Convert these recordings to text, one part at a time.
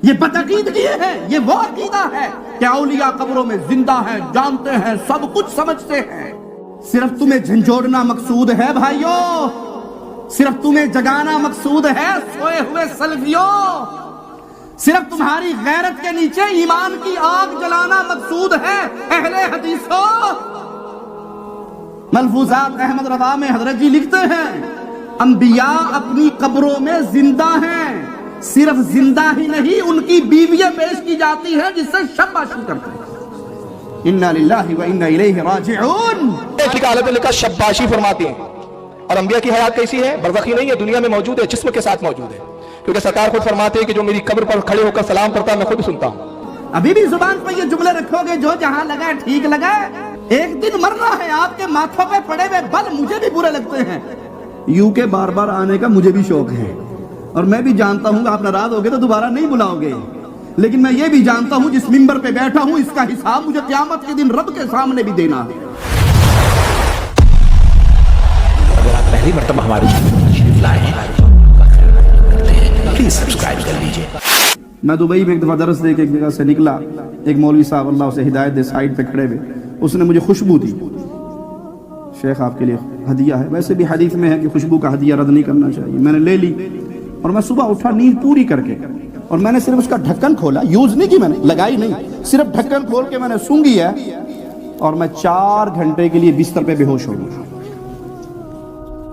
یہ بدعقیدگی ہے. یہ وہ عقیدہ ہے کہ اولیاء قبروں میں زندہ ہیں، جانتے ہیں، سب کچھ سمجھتے ہیں. صرف تمہیں جھنجھوڑنا مقصود ہے بھائیوں، صرف تمہیں جگانا مقصود ہے سوئے ہوئے سلفیوں، صرف تمہاری غیرت کے نیچے ایمان کی آگ جلانا مقصود ہے اہل حدیثوں. ملفوظات احمد رضا میں حضرت جی لکھتے ہیں انبیاء اپنی قبروں میں زندہ ہیں، صرف زندہ ہی نہیں ان کی بیویاں پیش کی جاتی ہیں جس سے شاباشی کرتے ہیں. انا للہ و انا الیہ راجعون. ایک حالت لکھا شاباشی فرماتی ہیں. اور انبیاء کی حیات کیسی ہے؟ برزخی نہیں ہے، دنیا میں موجود ہے، جسم کے ساتھ موجود ہے. کیونکہ سرکار خود فرماتے ہیں کہ جو میری قبر پر کھڑے ہو کر سلام کرتا ہے میں خود سنتا ہوں. ابھی بھی زبان پر یہ جملے رکھو گے جو جہاں لگا ٹھیک لگا. ایک دن مرنا ہے. آپ کے ماتھوں پہ پڑے ہوئے بل مجھے بھی برے لگتے ہیں. یوں کے بار بار آنے کا مجھے بھی شوق ہے، اور میں بھی جانتا ہوں کہ آپ ناراض ہوگے تو دوبارہ نہیں بلاؤ گے، لیکن میں یہ بھی جانتا ہوں جس منبر پہ بیٹھا ہوں اس کا حساب مجھے قیامت کے دن رب کے سامنے بھی دینا ہے. اگر آپ پہلی مرتبہ ہمارے چینل پر تشریف لائے ہیں پلیز سبسکرائب کر لیجئے. میں دبئی میں ایک دفعہ درس دے کے ایک جگہ سے نکلا. ایک مولوی صاحب اللہ اسے ہدایت دے سائیڈ پہ کھڑے ہوئے، اس نے مجھے خوشبو دی. شیخ آپ کے لیے ہدیہ ہے. ویسے بھی حدیث میں ہے کہ خوشبو کا ہدیہ رد نہیں کرنا چاہیے. میں نے لے لی اور میں صبح اٹھا نیند پوری کر کے، اور میں نے صرف اس کا ڈھکن کھولا، یوز نہیں کی، میں نے لگائی نہیں، صرف ڈھکن کھول کے میں نے سونگھی ہے، اور میں 4 گھنٹے کے لیے بستر پہ بے ہوش ہو گیا.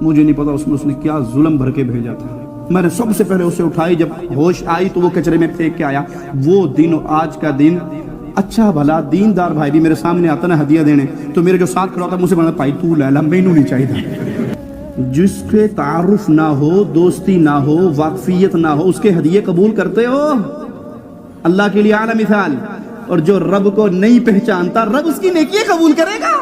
مجھے نہیں پتا اس نے کیا ظلم بھر کے بھیجا تھا. میں نے سب سے پہلے اسے اٹھائی، جب ہوش آئی تو وہ کچرے میں پھینک کے آیا. وہ دن اور آج کا دن، اچھا بھلا دیندار بھائی بھی میرے سامنے آتا نا ہدیہ دینے تو میرے جو ساتھ کھڑا ہوتا مجھ سے بڑھنا پائی تو لے لا، مینوں نہیں چاہیے. جس کے تعارف نہ ہو، دوستی نہ ہو، واقفیت نہ ہو، اس کے ہدیے قبول کرتے ہو؟ اللہ کے لیے اعلیٰ مثال. اور جو رب کو نہیں پہچانتا رب اس کی نیکی قبول کرے گا.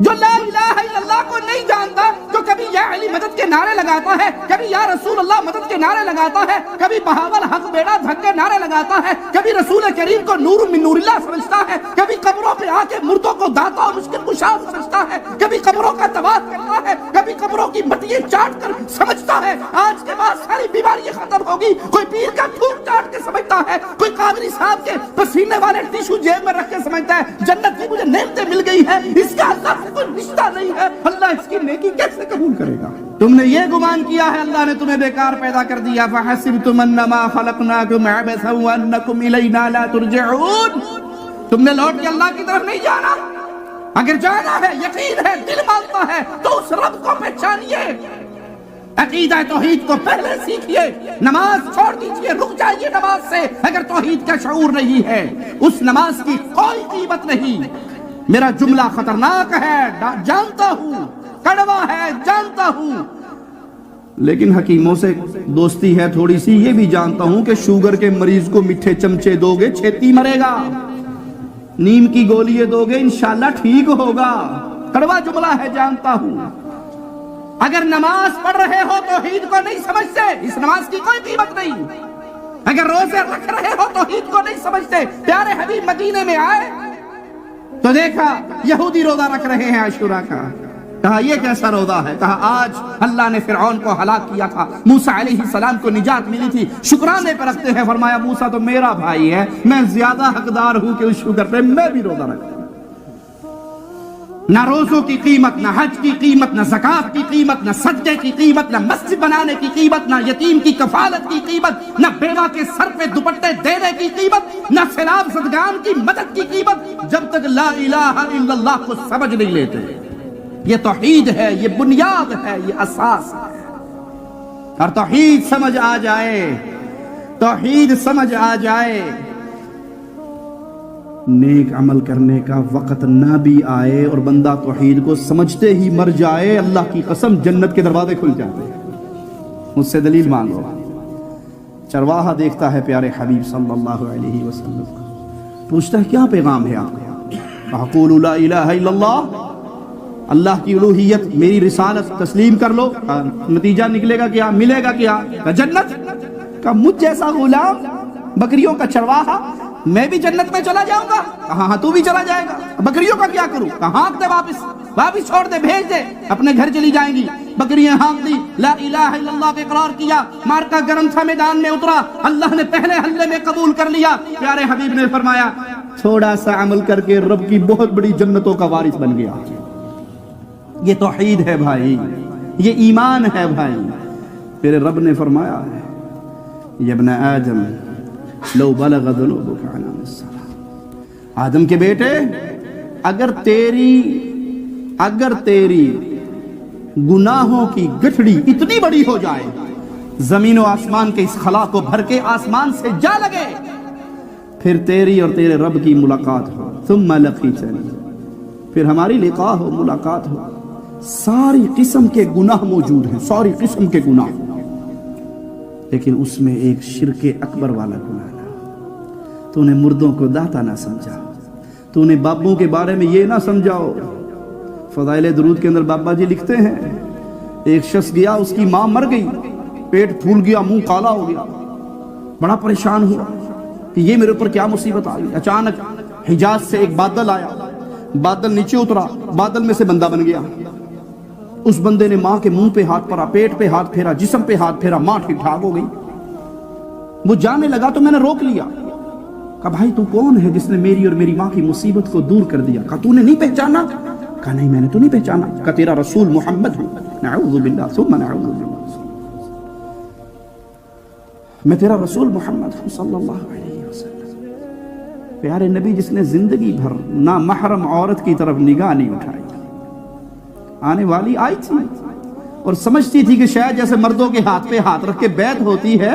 جو لا الہ الا اللہ کو نہیں جانتا، جو کبھی یا علی مدد کے نعرے لگاتا ہے، کبھی یا رسول اللہ مدد کے نعرے لگاتا ہے، کبھی بہاول حق بیڑا دھک کے نعرے لگاتا ہے، کبھی رسول کریم کو نور من نور اللہ سمجھتا ہے، کبھی قبروں پہ آ کے مردوں کو داتا اور مشکل کشا سمجھتا ہے، کبھی قبروں کا طواف کرتا ہے، کبھی قبروں کی مٹیاں چاٹ کر سمجھتا ہے آج کے بعد ساری بیماریاں ختم ہوگی. کوئی پیر کا تھوک چاٹ کے سمجھتا ہے، کوئی قادری صاحب کے پسینے والے ٹیشو جیب میں رکھ کے سمجھتا ہے جنت کی مجھے نعمتیں مل گئی ہیں. اس کا اللہ کوئی رشتہ نہیں ہے. اللہ اس کی نیکی کیسے قبول کرے گا؟ تم نے یہ گمان کیا ہے اللہ نے تمہیں بیکار پیدا کر دیا. فَحَسِبْتُمْ أَنَّمَا خَلَقْنَاكُمْ عَبَثًا وَأَنَّكُمْ إِلَيْنَا لَا تُرْجَعُونَ. تم نے لوٹ کے اللہ کی طرف نہیں جانا. اگر جانا ہے، یقین ہے، دل مانتا ہے تو اس رب کو پہچانیے. عقیدہ توحید کو پہلے سیکھیے. نماز چھوڑ دیجئے، رک جائیے نماز سے اگر توحید کا شعور نہیں ہے. اس نماز کی کوئی قیمت نہیں. میرا جملہ خطرناک ہے، جانتا ہوں، کڑوا ہے، جانتا ہوں، لیکن حکیموں سے دوستی ہے تھوڑی سی. یہ بھی جانتا ہوں کہ شوگر کے مریض کو میٹھے چمچے دو گے چھیتی مرے گا، نیم کی گولی دو گے انشاءاللہ ٹھیک ہوگا. کڑوا جملہ ہے، جانتا ہوں. اگر نماز پڑھ رہے ہو توحید کو نہیں سمجھتے، اس نماز کی کوئی قیمت نہیں. اگر روزے رکھ رہے ہو توحید کو نہیں سمجھتے. پیارے حبیب مدینے میں آئے تو دیکھا یہودی روزہ رکھ رہے ہیں عاشوراء کا. کہا یہ کیسا روزہ ہے؟ کہا آج اللہ نے فرعون کو ہلاک کیا تھا، موسیٰ علیہ السلام کو نجات ملی تھی، شکرانے پہ رکھتے ہیں. فرمایا موسیٰ تو میرا بھائی ہے، میں زیادہ حقدار ہوں کہ اس شکر پہ میں بھی روزہ رکھتا ہوں. نہ روزوں کی قیمت، نہ حج کی قیمت، نہ زکوٰۃ کی قیمت، نہ صدقے کی قیمت، نہ مسجد بنانے کی قیمت، نہ یتیم کی کفالت کی قیمت، نہ بیوہ کے سر پہ دوپٹے دینے کی قیمت، نہ سیلاب زدگان کی مدد کی قیمت، جب تک لا الہ الا اللہ کو سمجھ نہیں لیتے. یہ توحید ہے، یہ بنیاد ہے، یہ اساس ہے. اور توحید سمجھ آ جائے، توحید سمجھ آ جائے، نیک عمل کرنے کا وقت نہ بھی آئے اور بندہ توحید کو سمجھتے ہی مر جائے، اللہ کی قسم جنت کے دروازے کھل جاتے ہیں. مجھ سے دلیل مانگو. چرواہا دیکھتا ہے پیارے حبیب صلی اللہ علیہ وسلم کو، پوچھتا ہے کیا پیغام ہے آپ کا؟ فَقُولُوا لَا إِلَهَ إِلَّا اللَّهُ، اللہ کی الوہیت، میری رسالت تسلیم کر لو. نتیجہ نکلے گا کیا؟ ملے گا کیا؟ جنت. کہ مجھ جیسا غلام، بکریوں کا چرواہا، میں بھی جنت میں چلا جاؤں گا. ہاں تو بھی چلا جائے گا. بکریوں کا کیا کروں؟ ہانک دے، واپس چھوڑ دے، بھیج دے، اپنے گھر چلی جائیں گی. بکریاں ہانک دی، لا الہ الا اللہ کا اقرار کیا، مارکا گرم تھا، میدان میں اترا، اللہ نے پہلے حملے میں قبول کر لیا۔ پیارے حبیب نے فرمایا تھوڑا سا عمل کر کے رب کی بہت بڑی جنتوں کا وارث بن گیا۔ یہ توحید ہے بھائی، یہ ایمان ہے بھائی۔ پھر رب نے فرمایا یا ابن آدم لو بلغ ذنوبک عنان السماء، آدم کے بیٹے اگر تیری گناہوں کی گٹھڑی اتنی بڑی ہو جائے، زمین و آسمان کے اس خلا کو بھر کے آسمان سے جا لگے، پھر تیری اور تیرے رب کی ملاقات ہو، ثم لقیتنی، پھر ہماری لقاء ہو، ملاقات ہو، ساری قسم کے گناہ موجود ہیں، ساری قسم کے گناہ، لیکن اس میں ایک شرک اکبر والا گناہ نہ، تو نے مردوں کو داتا نہ سمجھا، تو نے بابوں کے بارے میں یہ نہ سمجھاؤ۔ فضائل درود کے اندر بابا جی لکھتے ہیں ایک شخص گیا، اس کی ماں مر گئی، پیٹ پھول گیا، منہ کالا ہو گیا، بڑا پریشان ہوا کہ یہ میرے اوپر کیا مصیبت آ گئی۔ اچانک حجاز سے ایک بادل آیا، بادل نیچے اترا، بادل میں سے بندہ بن گیا۔ اس بندے نے ماں کے منہ پہ ہاتھ پھیرا، پیٹ پہ ہاتھ پھیرا، جسم پہ ہاتھ پھیرا، ماں ٹھیک ٹھاک ہو گئی۔ وہ جانے لگا تو میں نے روک لیا، کہا بھائی تو کون ہے جس نے میری اور میری ماں کی مصیبت کو دور کر دیا؟ کہا تو نے نہیں پہچانا؟ کہا نہیں میں نے تو نہیں پہچانا۔ کہا تیرا رسول محمد ہوں، نعوذ باللہ ثم نعوذ باللہ، میں تیرا رسول محمد ہوں صلی اللہ علیہ وسلم، پیارے نبی جس نے زندگی بھر نہ محرم عورت کی طرف نگاہ نہیں اٹھائی۔ آنے والی آئی تھی اور سمجھتی تھی کہ شاید جیسے مردوں کے ہاتھ پہ ہاتھ رکھ کے بیعت ہوتی ہے،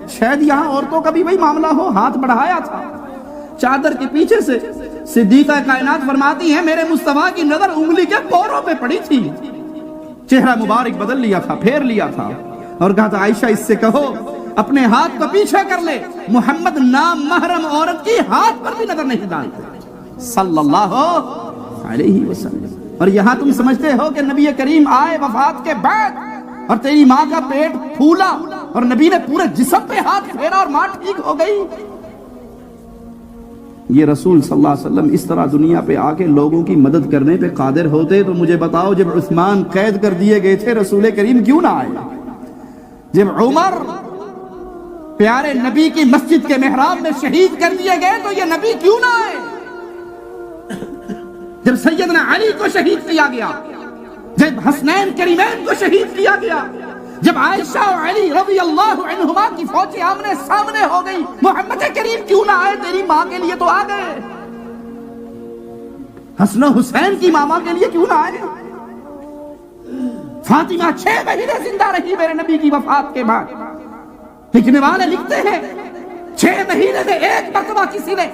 شاید یہاں عورتوں کا بھی وہی معاملہ ہو، ہاتھ بڑھایا تھا۔ چادر کے پیچھے سے صدیقہ کائنات فرماتی ہیں میرے مصطفیٰ کی نظر انگلی کے پوروں پہ پڑی تھی، چہرہ مبارک بدل لیا تھا، پھیر لیا تھا، اور کہا تھا عائشہ اس سے کہو اپنے ہاتھ کو پیچھے کر لے، محمد نام محرم عورت کی ہاتھ پر بھی نظر نہیں ڈالتے صلی اللہ علیہ وسلم۔ اور یہاں تم سمجھتے ہو کہ نبی کریم آئے وفات کے بعد اور تیری ماں کا پیٹ پھولا اور نبی نے پورے جسم پہ ہاتھ پھیرا اور ماں ٹھیک ہو گئی؟ یہ رسول صلی اللہ علیہ وسلم اس طرح دنیا پہ آ کے لوگوں کی مدد کرنے پہ قادر ہوتے تو مجھے بتاؤ جب عثمان قید کر دیے گئے تھے رسول کریم کیوں نہ آئے؟ جب عمر پیارے نبی کی مسجد کے محراب میں شہید کر دیے گئے تو یہ نبی کیوں نہ آئے؟ جب سیدنا علی کو شہید کیا گیا، جب حسنین کریمین کو شہید کیا گیا، جب عائشہ و علی رضی اللہ عنہما کی فوجیں آمنے سامنے ہو گئی، محمد کریم کیوں نہ آئے؟ تیری ماں کے لیے تو آ گئے، حسن و حسین کی ماما کے لیے کیوں نہ آئے؟ فاطمہ 6 مہینے زندہ رہی میرے نبی کی وفات کے بعد، لکھنے والے لکھتے ہیں 6 مہینے میں ایک مرتبہ کسی نے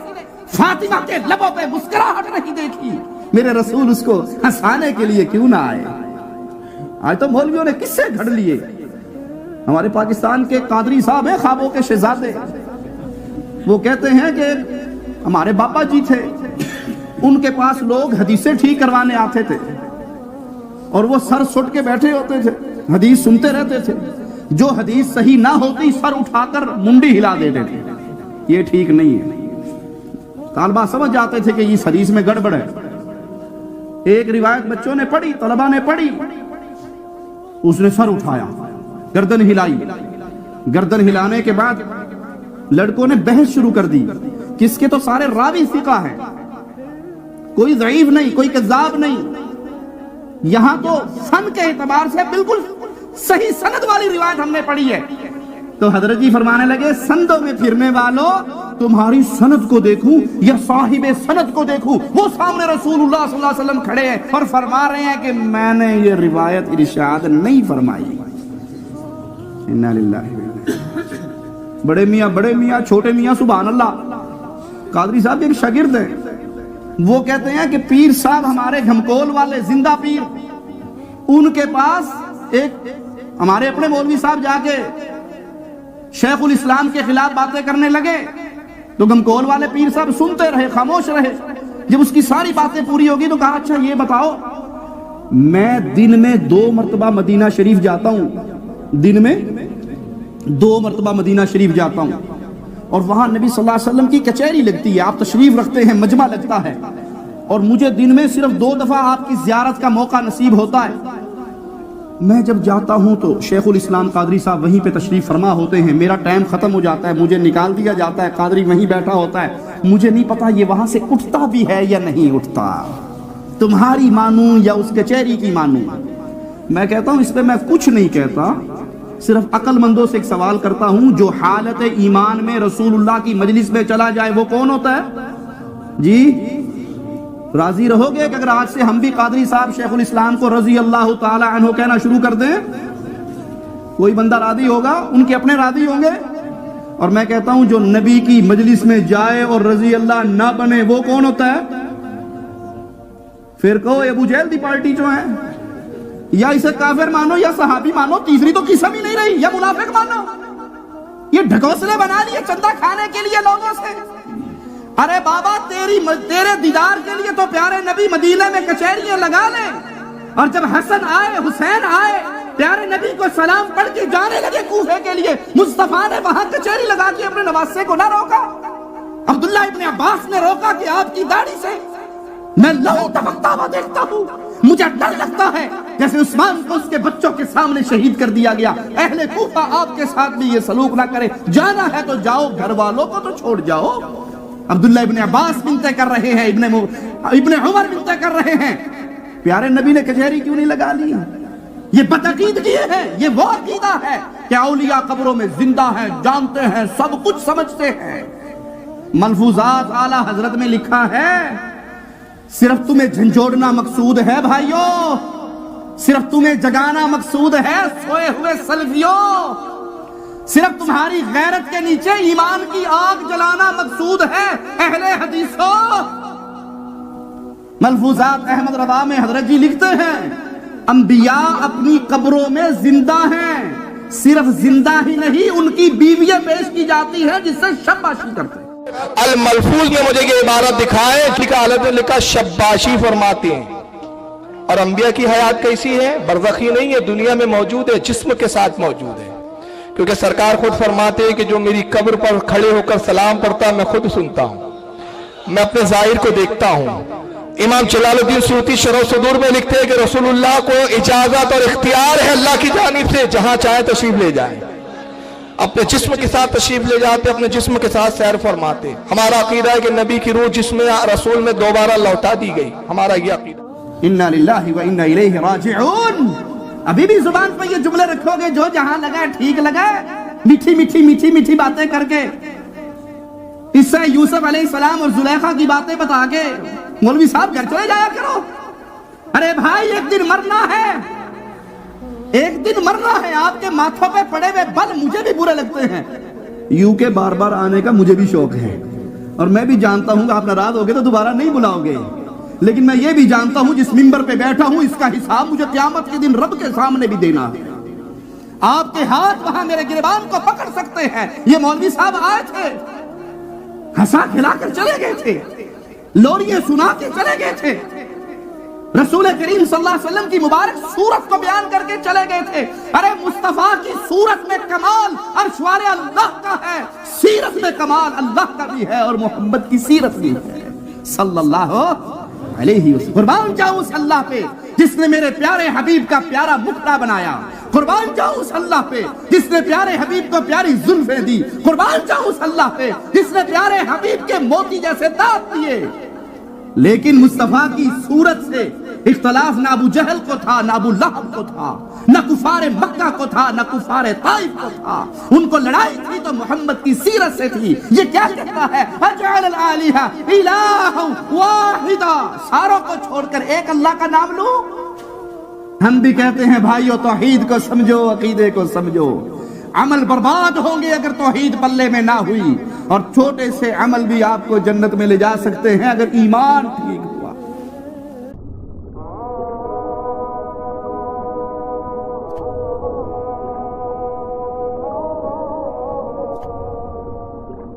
فاطمہ کے لبوں پہ مسکراہٹ نہیں دیکھی، میرے رسول اس کو ہنسانے کے لیے کیوں نہ آئے؟ آج تو مولویوں نے کس سے گھڑ لیے؟ ہمارے پاکستان کے قادری صاحب ہیں خوابوں کے شہزادے، وہ کہتے ہیں کہ ہمارے بابا جی تھے، ان کے پاس لوگ حدیثیں ٹھیک کروانے آتے تھے اور وہ سر سٹ کے بیٹھے ہوتے تھے، حدیث سنتے رہتے تھے، جو حدیث صحیح نہ ہوتی سر اٹھا کر منڈی ہلا دیتے تھے، یہ ٹھیک نہیں ہے۔ طالبہ سمجھ جاتے تھے کہ اس حدیث میں گڑبڑ ہے۔ ایک روایت بچوں نے پڑھی، طلبہ نے پڑھی، اس نے سر اٹھایا، گردن ہلائی، گردن ہلانے کے بعد لڑکوں نے بحث شروع کر دی، کس کے تو سارے راوی ثقہ ہیں، کوئی ضعیف نہیں، کوئی کذاب نہیں، یہاں تو سند کے اعتبار سے بالکل صحیح سند والی روایت ہم نے پڑھی ہے۔ تو حضرت جی فرمانے لگے سندوں میں پھرنے والوں تمہاری سند کو دیکھوں یا صاحب سند کو دیکھوں؟ وہ سامنے رسول اللہ صلی اللہ علیہ وسلم کھڑے ہیں اور فرما رہے ہیں کہ میں نے یہ روایت ارشاد نہیں فرمائی۔ انا للہ بڑے میاں چھوٹے میاں سبحان اللہ قادری صاحب ایک شاگرد ہیں، وہ کہتے ہیں کہ پیر صاحب ہمارے گھمکول والے زندہ پیر، ان کے پاس ایک ہمارے اپنے مولوی صاحب جا کے شیخ الاسلام کے خلاف باتیں کرنے لگے تو گھمکول والے پیر صاحب سنتے رہے، خاموش رہے۔ جب اس کی ساری باتیں پوری ہوگی تو کہا اچھا یہ بتاؤ، میں دن میں 2 مرتبہ مدینہ شریف جاتا ہوں، دن میں 2 مرتبہ مدینہ شریف جاتا ہوں، اور وہاں نبی صلی اللہ علیہ وسلم کی کچہری لگتی ہے، آپ تشریف رکھتے ہیں، مجمع لگتا ہے، اور مجھے دن میں صرف 2 دفعہ آپ کی زیارت کا موقع نصیب ہوتا ہے، میں جب جاتا ہوں تو شیخ الاسلام قادری صاحب وہیں پہ تشریف فرما ہوتے ہیں، میرا ٹائم ختم ہو جاتا ہے، مجھے نکال دیا جاتا ہے، قادری وہیں بیٹھا ہوتا ہے، مجھے نہیں پتا یہ وہاں سے اٹھتا بھی ہے یا نہیں اٹھتا، تمہاری مانوں یا اس کچہری کی مانوں؟ میں کہتا ہوں اس پہ میں کچھ نہیں کہتا، صرف عقل مندوں سے ایک سوال کرتا ہوں، جو حالت ایمان میں رسول اللہ کی مجلس میں چلا جائے وہ کون ہوتا ہے؟ جی راضی رہو گے کہ اگر آج سے ہم بھی قادری صاحب شیخ الاسلام کو رضی اللہ تعالی عنہ کہنا شروع کر دیں؟ کوئی بندہ راضی ہوگا؟ ان کے اپنے راضی ہوں گے؟ اور میں کہتا ہوں جو نبی کی مجلس میں جائے اور رضی اللہ نہ بنے وہ کون ہوتا ہے؟ فرقہ ابو جہل دی پارٹی جو ہے، یا اسے کافر مانو یا صحابی مانو، تیسری تو قسم ہی نہیں رہی، یا منافق مانو۔ یہ ڈھکوسلے بنا لیے چندہ کھانے کے لیے لوگوں سے۔ ارے بابا تیرے دیدار کے لیے تو پیارے نبی مدینہ میں کچہریاں لگا لیں، اور جب حسن آئے حسین آئے پیارے نبی کو سلام پڑھ کے جانے لگے کوفے کے لیے، مصطفیٰ نے وہاں کچہری لگا کے اپنے نواسے کو نہ روکا؟ عبداللہ ابن عباس نے روکا کہ آپ کی داڑھی سے میں لہو ٹپکتا ہوا دیکھتا ہوں، مجھے ڈر لگتا ہے جیسے عثمان کو اس کے بچوں کے سامنے شہید کر دیا گیا، اہل کوفہ آپ کے ساتھ بھی یہ سلوک نہ کرے، جانا ہے تو جاؤ، گھر والوں کو تو چھوڑ جاؤ۔ عبداللہ ابن عباس بنتے کر رہے ہیں، ابن عمر بنتے کر رہے ہیں، پیارے نبی نے کچہری کیوں نہیں لگا لی؟ یہ بدعقیدگی ہے، یہ وہ عقیدہ ہے کہ اولیاء قبروں میں زندہ ہیں، جانتے ہیں، سب کچھ سمجھتے ہیں۔ ملفوظات اعلیٰ حضرت میں لکھا ہے، صرف تمہیں جھنجھوڑنا مقصود ہے بھائیوں، صرف تمہیں جگانا مقصود ہے سوئے ہوئے سلفیوں، صرف تمہاری غیرت کے نیچے ایمان کی آگ جلانا مقصود ہے اہل حدیثوں۔ ملفوظات احمد رضا میں حضرت جی لکھتے ہیں، انبیاء اپنی قبروں میں زندہ ہیں، صرف زندہ ہی نہیں ان کی بیویاں پیش کی جاتی ہیں جس سے شباشی کرتے ہیں۔ الملفوظ میں مجھے یہ عبارت دکھائے، لکھا حضرت نے لکھا شباشی فرماتے ہیں۔ اور انبیاء کی حیات کیسی ہے؟ برزخی نہیں ہے، دنیا میں موجود ہے، جسم کے ساتھ موجود ہے، کیونکہ سرکار خود فرماتے ہیں کہ جو میری قبر پر کھڑے ہو کر سلام پڑھتا میں خود سنتا ہوں، میں اپنے ظاہر کو دیکھتا ہوں۔ امام جلال الدین سیوطی شرح صدور میں لکھتے ہیں کہ رسول اللہ کو اجازت اور اختیار ہے اللہ کی جانب سے، جہاں چاہے تشریف لے جائیں، اپنے جسم کے ساتھ تشریف لے جاتے، اپنے جسم کے ساتھ سیر فرماتے۔ ہمارا عقیدہ ہے کہ نبی کی روح جسم رسول میں دوبارہ لوٹا دی گئی، ہمارا یہ عقیدہ۔ انا للہ و انا الیہ راجعون۔ ابھی بھی زبان پہ یہ جملے رکھو گے، جو جہاں لگا ٹھیک لگا، میٹھی میٹھی میٹھی میٹھی باتیں کر کے، اس سے یوسف علیہ السلام اور زلیخا کی باتیں بتا کے مولوی صاحب گھر چلے جایا کرو۔ ارے بھائی ایک دن مرنا ہے، ایک دن مرنا ہے، آپ کے ماتھوں پہ پڑے ہوئے بل مجھے بھی برے لگتے ہیں، یوں کے بار بار آنے کا مجھے بھی شوق ہے، اور میں بھی جانتا ہوں کہ آپ ناراض ہوگے تو دوبارہ نہیں بلاؤ گے، لیکن میں یہ بھی جانتا ہوں جس ممبر پہ بیٹھا ہوں اس کا حساب مجھے قیامت کے دن رب کے سامنے بھی دینا ہے۔ آپ کے ہاتھ وہاں میرے گریبان کو پکڑ سکتے ہیں۔ یہ مولوی صاحب آئے تھے، ہنسا کھلا کر چلے گئے تھے، لوریاں سنا کے چلے گئے تھے، رسول کریم صلی اللہ علیہ وسلم کی مبارک صورت کو بیان کر کے چلے گئے تھے۔ ارے مصطفیٰ کی صورت میں کمال عرش والے اللہ کا ہے، سیرت میں کمال اللہ کا بھی ہے، اور محمد کی سیرت بھی ہے صلی اللہ علیہ وسلم۔ قربان جاؤں اس اللہ پہ جس نے میرے پیارے حبیب کا پیارا مکھڑا بنایا، قربان جاؤں اس اللہ پہ جس نے پیارے حبیب کو پیاری زلفیں دی، قربان جاؤں اس اللہ پہ جس نے پیارے حبیب کے موتی جیسے دانت دیے۔ لیکن مصطفیٰ کی صورت سے اختلاف نہ ابو جہل کو تھا، نہ ابو لہب کو تھا، نہ کفار مکہ کو تھا، نہ کفار طائف کو تھا۔ ان کو لڑائی تھی تو محمد کی سیرت سے تھی۔ یہ کیا کہتا ہے؟ اجعل الالہہ الہ واحدا، ساروں کو چھوڑ کر ایک اللہ کا نام لوں۔ ہم بھی کہتے ہیں بھائیو توحید کو سمجھو، عقیدے کو سمجھو، عمل برباد ہوں گے اگر توحید پلے میں نہ ہوئی، اور چھوٹے سے عمل بھی آپ کو جنت میں لے جا سکتے ہیں اگر ایمان ٹھیک